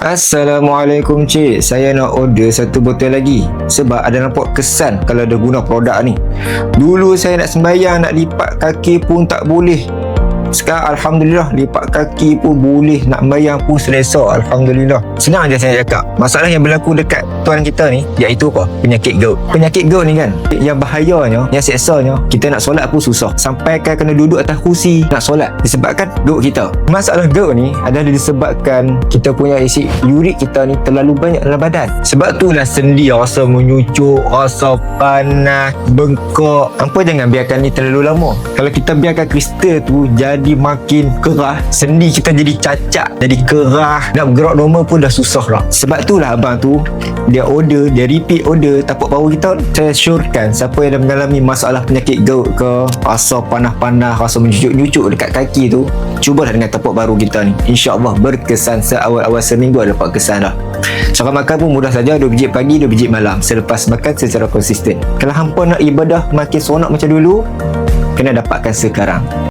Assalamualaikum cik, saya nak order satu botol lagi sebab ada nampak kesan kalau ada guna produk ni. Dulu saya nak sembahyang, nak lipat kaki pun tak boleh. Sekarang Alhamdulillah lipat kaki pun boleh, nak sembahyang pun selesa. Alhamdulillah. Senang je saya cakap. Masalah yang berlaku dekat tuan kita ni, iaitu apa? Penyakit gout. Penyakit gout ni kan, yang bahayanya, yang seksanya, kita nak solat pun susah. Sampai kan kena duduk atas kursi nak solat disebabkan gout kita. Masalah gout ni adalah disebabkan kita punya isi urik kita ni terlalu banyak dalam badan. Sebab itulah sendi rasa menyucuk, rasa panas, bengkak. Hampa jangan biarkan ni terlalu lama. Kalau kita biarkan kristal tu jadi makin kerah, sendi kita jadi cacat, jadi kerah, nak bergerak normal pun dah susah lah. Sebab itulah abang tu dia order, dia repeat order tapak baru kita. Saya syorkan siapa yang dah mengalami masalah penyakit gout ke, rasa panas-panas, rasa menyucuk-nyucuk dekat kaki tu, cubalah dengan tapak baru kita ni. InsyaAllah berkesan. Seawal-awal seminggu ada dapat kesan dah. Cara makan pun mudah saja, 2 biji pagi, 2 biji malam, selepas makan secara konsisten. Kalau hampa nak ibadah makin seronok macam dulu, kena dapatkan sekarang.